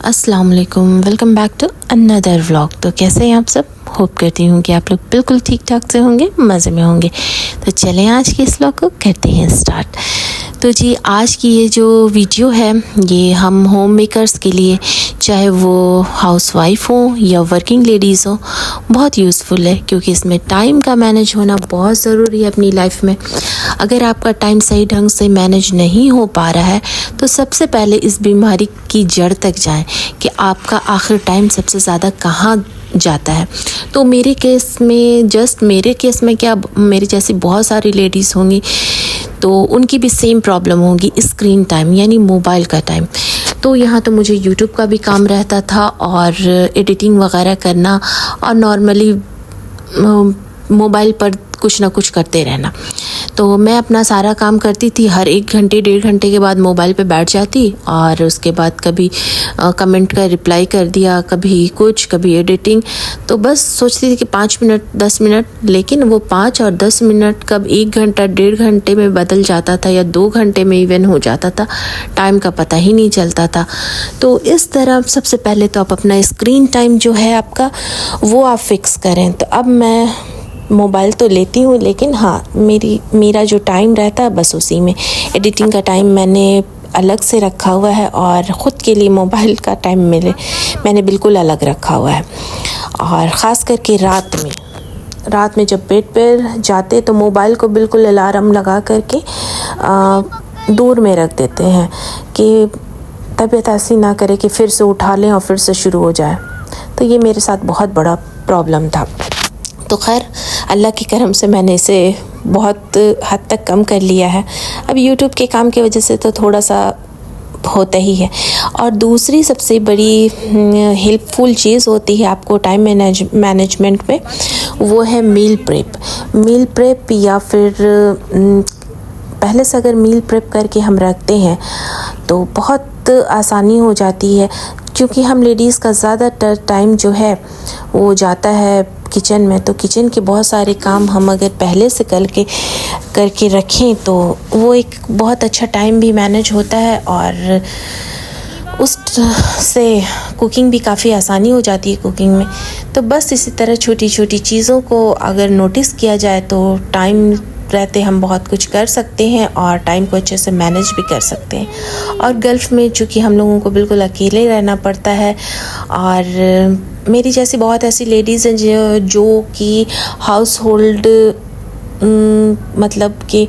अस्सलाम वालेकुम, welcome back to another vlog. तो कैसे हैं आप सब? होप करती हूँ कि आप लोग बिल्कुल ठीक ठाक से होंगे, मज़े में होंगे। तो चलें आज के इस व्लॉग को करते हैं स्टार्ट। तो जी आज की ये जो वीडियो है ये हम होम मेकर्स के लिए, चाहे वो हाउसवाइफ हो या वर्किंग लेडीज़ हो, बहुत यूज़फुल है क्योंकि इसमें टाइम का मैनेज होना बहुत ज़रूरी है अपनी लाइफ में। अगर आपका टाइम सही ढंग से मैनेज नहीं हो पा रहा है तो सबसे पहले इस बीमारी की जड़ तक जाएं कि आपका आखिर टाइम सबसे ज़्यादा कहाँ जाता है। तो मेरे केस में क्या, मेरे जैसी बहुत सारी लेडीज़ होंगी तो उनकी भी सेम प्रॉब्लम होगी, स्क्रीन टाइम यानी मोबाइल का टाइम। तो यहाँ तो मुझे यूट्यूब का भी काम रहता था और एडिटिंग वगैरह करना और नॉर्मली मोबाइल पर कुछ ना कुछ करते रहना। तो मैं अपना सारा काम करती थी, हर 1 घंटे 1.5 घंटे के बाद मोबाइल पे बैठ जाती और उसके बाद कभी कमेंट का रिप्लाई कर दिया, कभी कुछ, कभी एडिटिंग। तो बस सोचती थी कि 5 मिनट 10 मिनट, लेकिन वो 5 और 10 मिनट कब 1 घंटा 1.5 घंटे में बदल जाता था या 2 घंटे में इवन हो जाता था, टाइम का पता ही नहीं चलता था। तो इस तरह सबसे पहले तो आप अपना स्क्रीन टाइम जो है आपका वो आप फिक्स करें। तो अब मैं मोबाइल तो लेती हूँ, लेकिन हाँ मेरा जो टाइम रहता है बस उसी में। एडिटिंग का टाइम मैंने अलग से रखा हुआ है और ख़ुद के लिए मोबाइल का टाइम मैंने बिल्कुल अलग रखा हुआ है। और ख़ास करके रात में जब बेड पर जाते तो मोबाइल को बिल्कुल अलार्म लगा करके दूर में रख देते हैं कि तबीयत ऐसी ना करे कि फिर से उठा लें और फिर से शुरू हो जाए। तो ये मेरे साथ बहुत बड़ा प्रॉब्लम था। तो खैर अल्लाह के करम से मैंने इसे बहुत हद तक कम कर लिया है। अब यूट्यूब के काम की वजह से तो थोड़ा सा होता ही है। और दूसरी सबसे बड़ी हेल्पफुल चीज़ होती है आपको टाइम मैनेजमेंट में, वो है मील प्रेप या फिर पहले से अगर मील प्रेप करके हम रखते हैं तो बहुत आसानी हो जाती है, क्योंकि हम लेडीज़ का ज़्यादातर टाइम जो है वो जाता है किचन में। तो किचन के बहुत सारे काम हम अगर पहले से करके रखें तो वो एक बहुत अच्छा टाइम भी मैनेज होता है और उससे कुकिंग भी काफ़ी आसानी हो जाती है कुकिंग में। तो बस इसी तरह छोटी छोटी चीज़ों को अगर नोटिस किया जाए तो टाइम रहते हम बहुत कुछ कर सकते हैं और टाइम को अच्छे से मैनेज भी कर सकते हैं। और गल्फ़ में चूँकि हम लोगों को बिल्कुल अकेले रहना पड़ता है और मेरी जैसी बहुत ऐसी लेडीज़ हैं जो कि हाउस होल्ड मतलब कि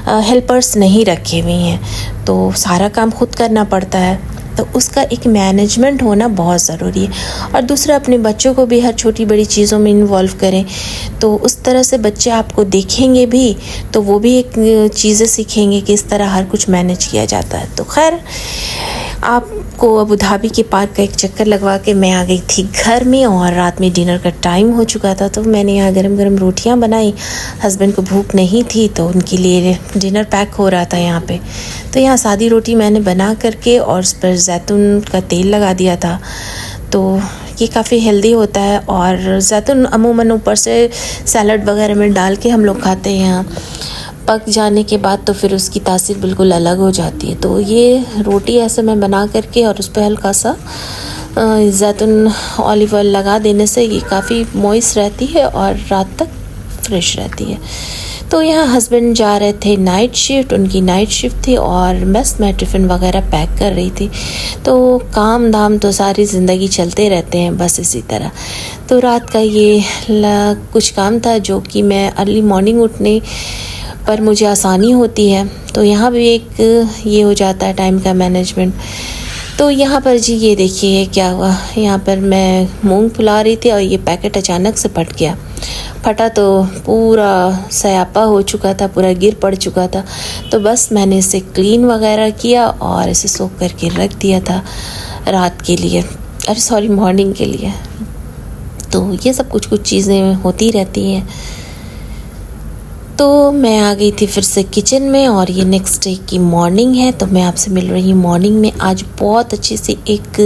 हेल्पर्स नहीं रखे हुए हैं, तो सारा काम खुद करना पड़ता है। तो उसका एक मैनेजमेंट होना बहुत ज़रूरी है। और दूसरा, अपने बच्चों को भी हर छोटी बड़ी चीज़ों में इन्वॉल्व करें, तो उस तरह से बच्चे आपको देखेंगे भी तो वो भी एक चीज़ें सीखेंगे कि इस तरह हर कुछ मैनेज किया जाता है। तो खैर आपको अबू धाबी के पार्क का एक चक्कर लगवा के मैं आ गई थी घर में और रात में डिनर का टाइम हो चुका था। तो मैंने यहाँ गरम गरम रोटियाँ बनाई। हस्बैंड को भूख नहीं थी तो उनके लिए डिनर पैक हो रहा था यहाँ पे। तो यहाँ सादी रोटी मैंने बना करके और उस पर जैतून का तेल लगा दिया था। तो ये काफ़ी हेल्दी होता है और जैतून अमूमन ऊपर से सैलड वगैरह में डाल के हम लोग खाते हैं। यहाँ पक जाने के बाद तो फिर उसकी तासीर बिल्कुल अलग हो जाती है। तो ये रोटी ऐसे मैं बना करके और उस पर हल्का सा जैतून ऑलिव ऑयल लगा देने से ये काफ़ी मॉइस्ट रहती है और रात तक फ्रेश रहती है। तो यहाँ हस्बैंड जा रहे थे नाइट शिफ्ट, उनकी नाइट शिफ्ट थी और बस मैं टिफ़िन वगैरह पैक कर रही थी। तो काम धाम तो सारी ज़िंदगी चलते रहते हैं बस इसी तरह। तो रात का ये कुछ काम था जो कि मैं अर्ली मॉर्निंग उठने पर मुझे आसानी होती है। तो यहाँ भी एक ये हो जाता है टाइम का मैनेजमेंट। तो यहाँ पर जी ये देखिए क्या हुआ, यहाँ पर मैं मूंग फुला रही थी और ये पैकेट अचानक से फटा तो पूरा सयापा हो चुका था, पूरा गिर पड़ चुका था। तो बस मैंने इसे क्लीन वगैरह किया और इसे सोख करके रख दिया था रात के लिए, मॉर्निंग के लिए। तो ये सब कुछ चीज़ें होती रहती हैं। तो मैं आ गई थी फिर से किचन में और ये नेक्स्ट डे की मॉर्निंग है। तो मैं आपसे मिल रही हूँ मॉर्निंग में। आज बहुत अच्छी सी एक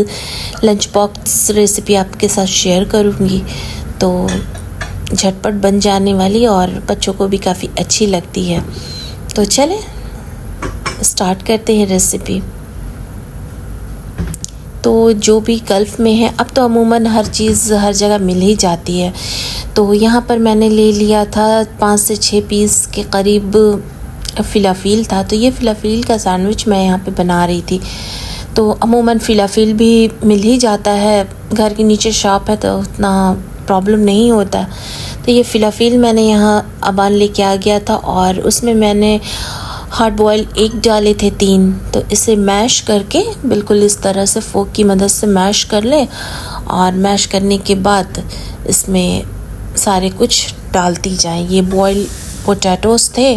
लंच बॉक्स रेसिपी आपके साथ शेयर करूँगी, तो झटपट बन जाने वाली और बच्चों को भी काफ़ी अच्छी लगती है। तो चलें स्टार्ट करते हैं रेसिपी। तो जो भी गल्फ़ में है, अब तो अमूमन हर चीज़ हर जगह मिल ही जाती है। तो यहाँ पर मैंने ले लिया था 5 से 6 पीस के करीब फ़िलाफ़ील था। तो ये फ़िलाफ़ील का सैंडविच मैं यहाँ पे बना रही थी। तो अमूमन फ़िलाफ़ील भी मिल ही जाता है, घर के नीचे शॉप है तो उतना प्रॉब्लम नहीं होता। तो ये फ़िलाफ़ील मैंने यहाँ अबान लेके आ गया था और उसमें मैंने हार्ड बॉयल एग डाले थे 3। तो इसे मैश करके बिल्कुल इस तरह से फ़ोर्क की मदद से मैश कर लें और मैश करने के बाद इसमें सारे कुछ डालती जाएं। ये बॉयल पोटैटोज़ थे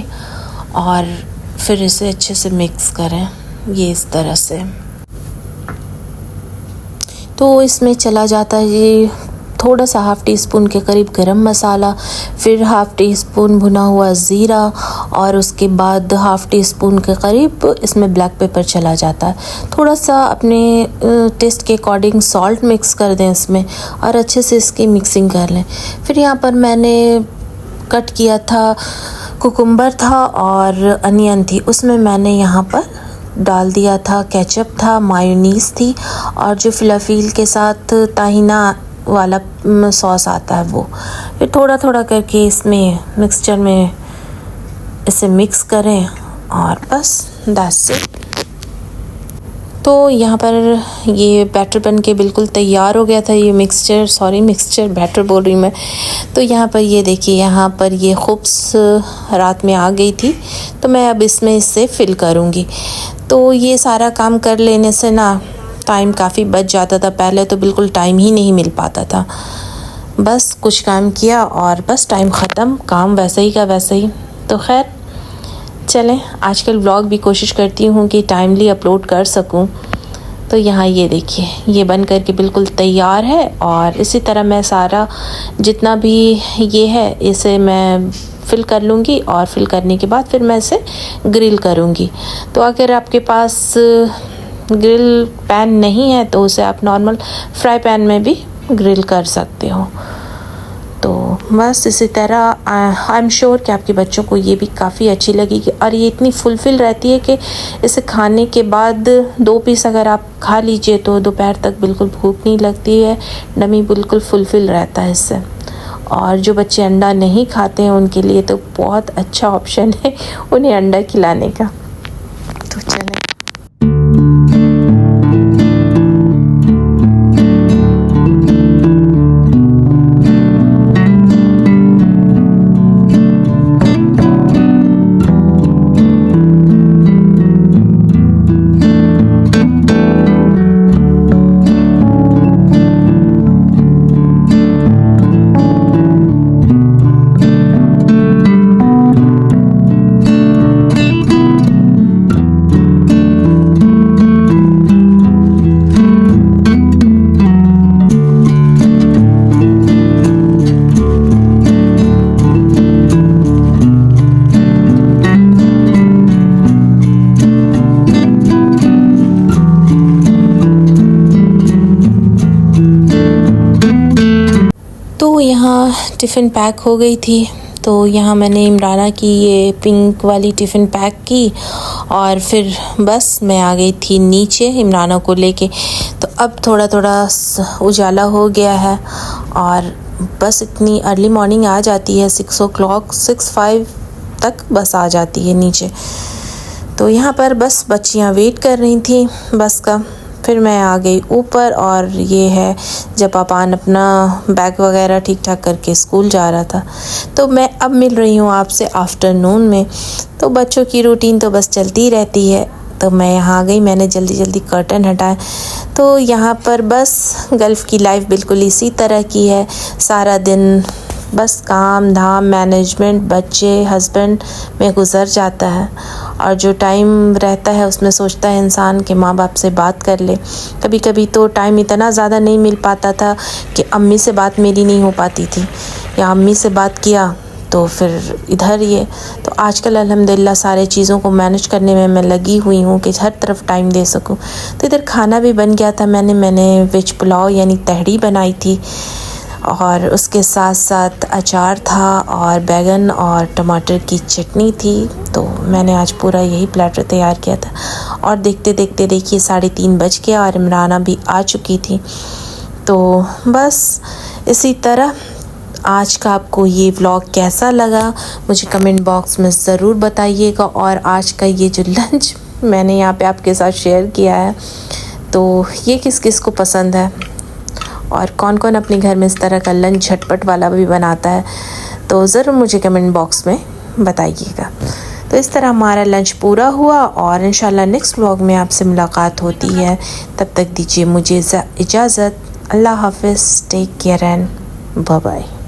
और फिर इसे अच्छे से मिक्स करें ये इस तरह से। तो इसमें चला जाता है ये थोड़ा सा हाफ़ टी स्पून के करीब गरम मसाला, फिर हाफ़ टी स्पून भुना हुआ ज़ीरा और उसके बाद हाफ़ टी स्पून के करीब इसमें ब्लैक पेपर चला जाता है। थोड़ा सा अपने टेस्ट के अकॉर्डिंग सॉल्ट मिक्स कर दें इसमें और अच्छे से इसकी मिक्सिंग कर लें। फिर यहाँ पर मैंने कट किया था कुकुम्बर था और अनियन थी, उसमें मैंने यहाँ पर डाल दिया था केचप था, मायोनीज़ थी और जो फ़िलाफ़ील के साथ ताहिना वाला सॉस आता है वो। फिर थोड़ा थोड़ा करके इसमें मिक्सचर में इसे मिक्स करें और बस दैट्स इट। तो यहाँ पर ये बैटर बन के बिल्कुल तैयार हो गया था। ये मिक्सचर बैटर बोल रही मैं। तो यहाँ पर ये देखिए, यहाँ पर ये खुब्स रात में आ गई थी तो मैं अब इसमें इसे फ़िल करूँगी। तो ये सारा काम कर लेने से ना टाइम काफ़ी बच जाता था। पहले तो बिल्कुल टाइम ही नहीं मिल पाता था। बस कुछ काम किया और बस टाइम ख़त्म, काम वैसे ही का वैसे ही। तो खैर चलें, आजकल व्लॉग भी कोशिश करती हूँ कि टाइमली अपलोड कर सकूँ। तो यहाँ ये देखिए, ये बन कर के बिल्कुल तैयार है और इसी तरह मैं सारा जितना भी ये है इसे मैं फ़िल कर लूँगी और फ़िल करने के बाद फिर मैं इसे ग्रिल करूँगी। तो अगर आपके पास ग्रिल पैन नहीं है तो उसे आप नॉर्मल फ्राई पैन में भी ग्रिल कर सकते हो। तो बस इसी तरह आई एम श्योर कि आपके बच्चों को ये भी काफ़ी अच्छी लगेगी और ये इतनी फुलफ़िल रहती है कि इसे खाने के बाद 2 पीस अगर आप खा लीजिए तो दोपहर तक बिल्कुल भूख नहीं लगती है। डमी बिल्कुल फुलफ़िल रहता है इससे। और जो बच्चे अंडा नहीं खाते हैं उनके लिए तो बहुत अच्छा ऑप्शन है उन्हें अंडा खिलाने का। तो चलें। यहाँ टिफ़िन पैक हो गई थी। तो यहाँ मैंने इमराना की ये पिंक वाली टिफ़िन पैक की और फिर बस मैं आ गई थी नीचे इमराना को लेके। तो अब थोड़ा थोड़ा उजाला हो गया है और बस इतनी अर्ली मॉर्निंग आ जाती है 6 o'clock 6:05 तक बस आ जाती है नीचे। तो यहाँ पर बस बच्चियाँ वेट कर रही थी बस का। फिर मैं आ गई ऊपर और ये है जब अबान अपना बैग वगैरह ठीक ठाक करके स्कूल जा रहा था। तो मैं अब मिल रही हूँ आपसे आफ्टरनून में। तो बच्चों की रूटीन तो बस चलती रहती है। तो मैं यहाँ आ गई, मैंने जल्दी जल्दी कर्टन हटाया। तो यहाँ पर बस गल्फ़ की लाइफ बिल्कुल इसी तरह की है। सारा दिन बस काम धाम मैनेजमेंट बच्चे हस्बैंड में गुज़र जाता है और जो टाइम रहता है उसमें सोचता है इंसान कि माँ बाप से बात कर ले। कभी कभी तो टाइम इतना ज़्यादा नहीं मिल पाता था कि अम्मी से बात मेरी नहीं हो पाती थी या अम्मी से बात किया तो फिर इधर ये। तो आजकल अल्हम्दुलिल्लाह सारे चीज़ों को मैनेज करने में मैं लगी हुई हूँ कि हर तरफ टाइम दे सकूँ। तो इधर खाना भी बन गया था। मैंने वेज पुलाव यानी तहड़ी बनाई थी और उसके साथ साथ अचार था और बैगन और टमाटर की चटनी थी। तो मैंने आज पूरा यही प्लेटर तैयार किया था और देखते देखते देखिए 3:30 बज गया और इमराना भी आ चुकी थी। तो बस इसी तरह आज का आपको ये व्लॉग कैसा लगा मुझे कमेंट बॉक्स में ज़रूर बताइएगा। और आज का ये जो लंच मैंने यहाँ पे आपके साथ शेयर किया है, तो ये किस किस को पसंद है और कौन कौन अपने घर में इस तरह का लंच झटपट वाला भी बनाता है, तो ज़रूर मुझे कमेंट बॉक्स में बताइएगा। तो इस तरह हमारा लंच पूरा हुआ और इंशाल्लाह नेक्स्ट व्लॉग में आपसे मुलाकात होती है। तब तक दीजिए मुझे इजाज़त। अल्लाह हाफ़िज़, take care and bye bye.